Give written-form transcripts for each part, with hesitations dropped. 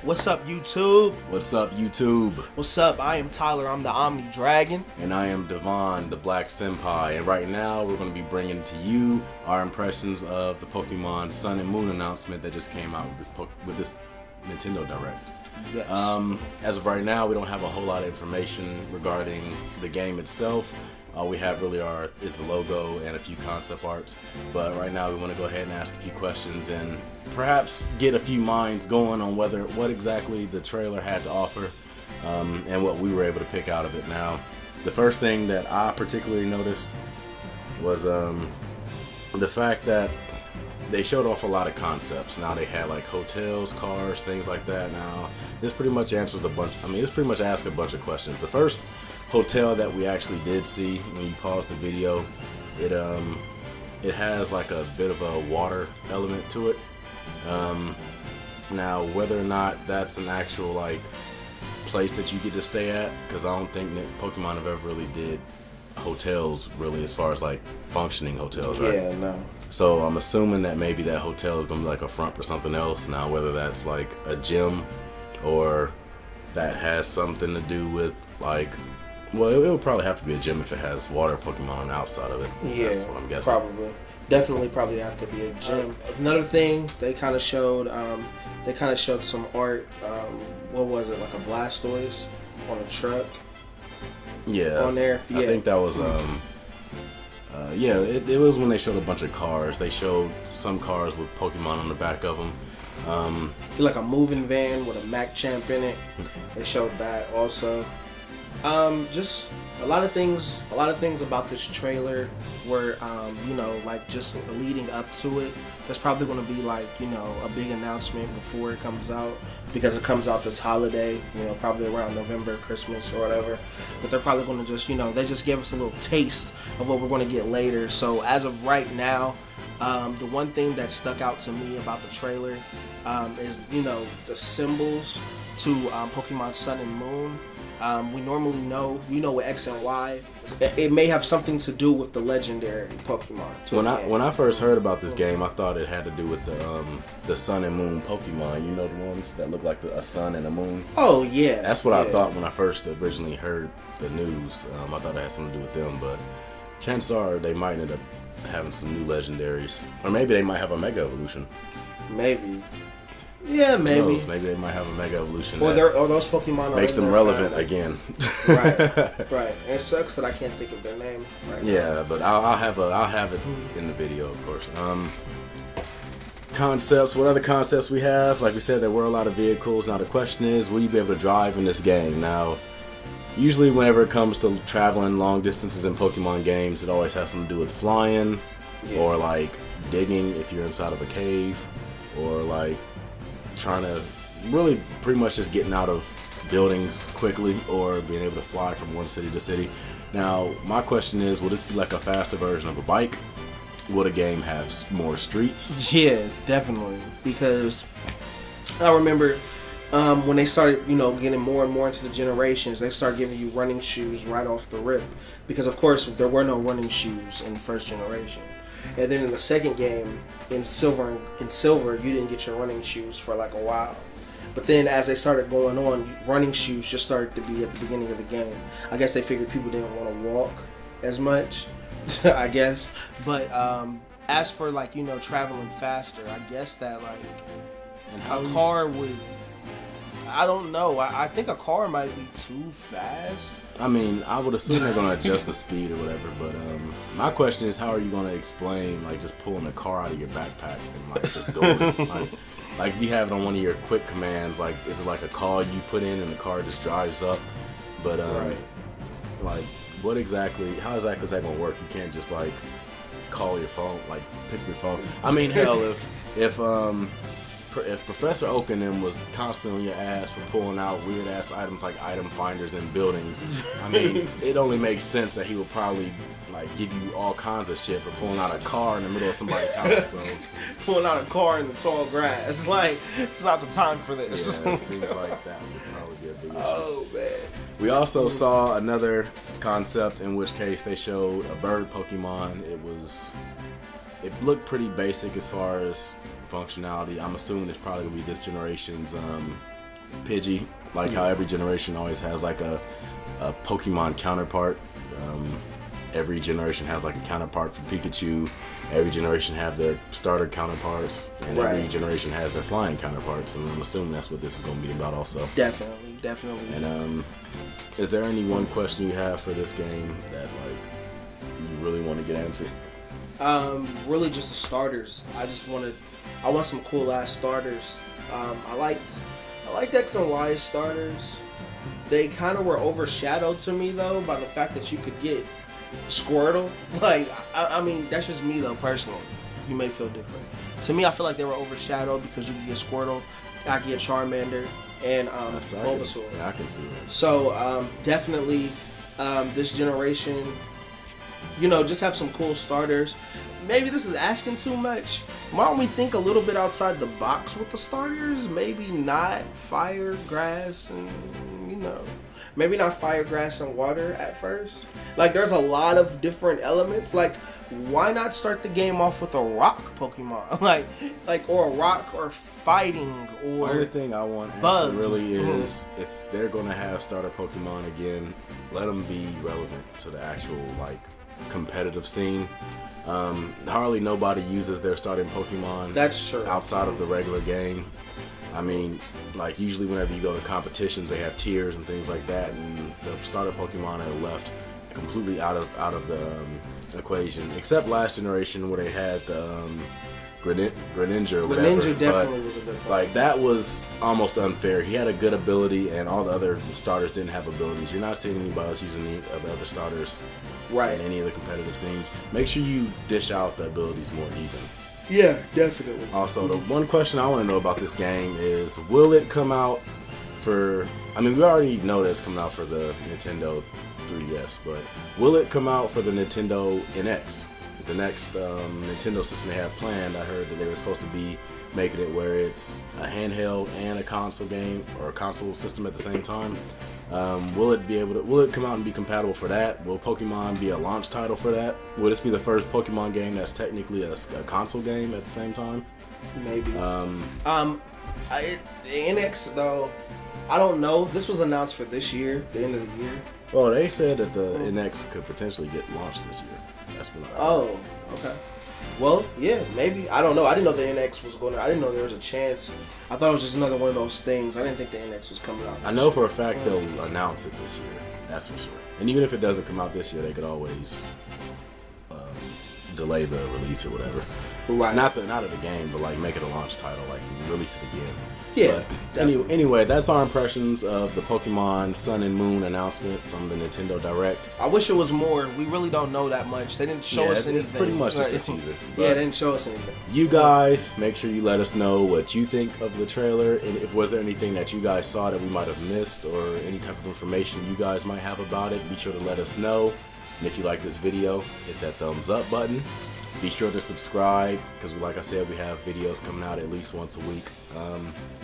What's up, YouTube? What's up, YouTube? What's up? I am Tyler. I'm the Omni Dragon. And I am Devon, the Black Senpai. And right now, we're going to be bringing to you our impressions of the Pokemon Sun and Moon announcement that just came out with this Nintendo Direct. Yes. As of right now, we don't have a whole lot of information regarding the game itself. All we have really is the logo and a few concept arts. But right now we want to go ahead and ask a few questions and perhaps get a few minds going on what exactly the trailer had to offer and what we were able to pick out of it. Now, the first thing that I particularly noticed was the fact that they showed off a lot of concepts. Now they had like hotels, cars, things like that. Now this pretty much answers this pretty much asks a bunch of questions. The first hotel that we actually did see, when you pause the video, it has like a bit of a water element to it. Now whether or not that's an actual like place that you get to stay at, because I don't think Pokemon have ever really did hotels really as far as like functioning hotels, right? Yeah, no. So I'm assuming that maybe that hotel is gonna be like a front for something else. Now whether that's like a gym or that has something to do with like, well, it would probably have to be a gym if it has water Pokemon on the outside of it. Yeah, that's what I'm guessing. Probably have to be a gym. Another thing they kind of showed, some art. What was it, like a Blastoise on a truck? Yeah, on there. Yeah. I think that was it was when they showed a bunch of cars. They showed some cars with Pokemon on the back of them. Like a moving van with a Machamp in it. They showed that also. Just a lot of things about this trailer were, like just leading up to it. There's probably going to be like, a big announcement before it comes out, because it comes out this holiday, probably around November, Christmas or whatever. But they're probably going to just, they just gave us a little taste of what we're going to get later. So as of right now, the one thing that stuck out to me about the trailer is, the symbols to Pokemon Sun and Moon. We normally know, with X and Y, it may have something to do with the legendary Pokemon. When I first heard about this game, I thought it had to do with the Sun and Moon Pokemon. You know, the ones that look like a sun and a moon. Oh yeah, that's what I thought when I first originally heard the news. I thought it had something to do with them, but chances are they might end up having some new legendaries, or maybe they might have a Mega Evolution. Maybe. Yeah, maybe. Maybe they might have a Mega Evolution. Or those Pokemon makes them relevant again. Right. And it sucks that I can't think of their name right now. Yeah, but I'll have it in the video, of course. Concepts. What other concepts we have? Like we said, there were a lot of vehicles. Now the question is, will you be able to drive in this game? Now, usually whenever it comes to traveling long distances in Pokemon games, it always has something to do with flying, or like digging if you're inside of a cave, or like trying to really pretty much just getting out of buildings quickly, or being able to fly from one city to city. Now my question is, will this be like a faster version of a bike? Will the game have more streets? Yeah, definitely, because I remember when they started getting more and more into the generations, they started giving you running shoes right off the rip, because of course there were no running shoes in the first generation. And then in the second game, in silver, you didn't get your running shoes for like a while. But then as they started going on, running shoes just started to be at the beginning of the game. I guess they figured people didn't want to walk as much, I guess. But as for like, traveling faster, I guess that like a car would... I don't know. I think a car might be too fast. I mean, I would assume they're going to adjust the speed or whatever, but my question is, how are you going to explain, like, just pulling a car out of your backpack and, like, just going, like if you have it on one of your quick commands, like, is it like a call you put in and the car just drives up? But, like, how exactly is that going to work? You can't just, like, call your phone, like, pick your phone. I mean, hell, if Professor Oak and them was constantly on your ass for pulling out weird ass items like item finders in buildings, I mean, it only makes sense that he would probably like give you all kinds of shit for pulling out a car in the middle of somebody's house. So pulling out a car in the tall grass, it's like it's not the time for this. Yeah, it seems like that would probably be a big issue. Oh man. We also saw another concept, in which case they showed a bird Pokemon. It looked pretty basic as far as functionality. I'm assuming it's probably gonna be this generation's Pidgey, like how every generation always has like a Pokemon counterpart. Every generation has like a counterpart for Pikachu. Every generation have their starter counterparts, and every generation has their flying counterparts. And I'm assuming that's what this is going to be about, also. Definitely. And is there any one question you have for this game that like you really want to get answered? Really just the starters. I want some cool ass starters. I liked X and Y starters. They kind of were overshadowed to me though by the fact that you could get Squirtle. Like, I mean, that's just me though, personally. You may feel different. To me, I feel like they were overshadowed because you could get Squirtle, I could get Charmander, and Bulbasaur. I can see that. So, definitely, this generation, just have some cool starters. Maybe this is asking too much. Why don't we think a little bit outside the box with the starters? Maybe not fire, grass, and, maybe not fire, grass, and water at first. Like, there's a lot of different elements. Like, why not start the game off with a rock Pokemon? like, or a rock, or fighting, or the only thing I want answered really is if they're gonna have starter Pokemon again, let them be relevant to the actual like competitive scene. Hardly nobody uses their starting Pokemon. That's true. Outside of the regular game. I mean, like usually whenever you go to competitions, they have tiers and things like that, and the starter Pokemon are left completely out of the equation. Except last generation where they had the Greninja or whatever. Greninja definitely was a good Pokemon. Like that was almost unfair. He had a good ability, and all the other starters didn't have abilities. You're not seeing anybody else using any of the other starters in any of the competitive scenes. Make sure you dish out the abilities more even. Yeah, definitely. Also, the one question I want to know about this game is, will it come out for... I mean, we already know that it's coming out for the Nintendo 3DS, but will it come out for the Nintendo NX? The next Nintendo system they have planned, I heard that they were supposed to be making it where it's a handheld and a console game, or a console system at the same time. Will it come out and be compatible for that? Will Pokemon be a launch title for that? Will this be the first Pokemon game that's technically a console game at the same time? Maybe. The NX though, I don't know. This was announced for this year, the end of the year. Well, they said that the NX could potentially get launched this year. That's what I heard. Oh, okay. Well, yeah, maybe. I don't know. I didn't know the NX was going to... I didn't know there was a chance. I thought it was just another one of those things. I didn't think the NX was coming out. I know for a fact they'll announce it this year. That's for sure. And even if it doesn't come out this year, they could always delay the release or whatever. Right. Not of the game, but like make it a launch title, like release it again. Yeah. But anyway, that's our impressions of the Pokemon Sun and Moon announcement from the Nintendo Direct. I wish it was more. We really don't know that much. They didn't show us anything. It's pretty much just a teaser. Yeah, they didn't show us anything. You guys, make sure you let us know what you think of the trailer, and if was there anything that you guys saw that we might have missed, or any type of information you guys might have about it. Be sure to let us know. And if you like this video, hit that thumbs up button. Be sure to subscribe, because like I said, we have videos coming out at least once a week.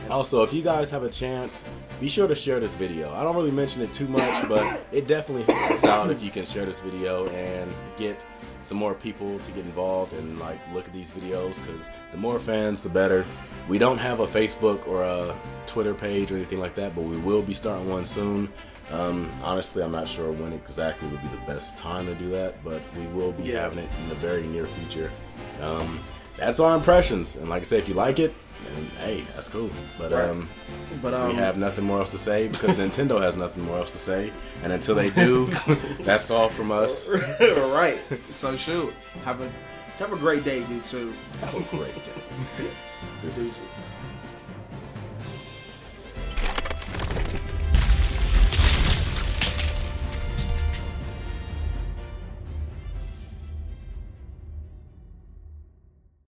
Also, if you guys have a chance, be sure to share this video. I don't really mention it too much, but it definitely helps us out if you can share this video and get some more people to get involved and like look at these videos, because the more fans, the better. We don't have a Facebook or a Twitter page or anything like that, but we will be starting one soon. Honestly, I'm not sure when exactly would be the best time to do that, but we will be having it in the very near future. That's our impressions, and like I said, if you like it, then hey, that's cool. But we have nothing more else to say, because Nintendo has nothing more else to say, and until they do, that's all from us. Right. So shoot, have a great day, you too. Have a great day. This is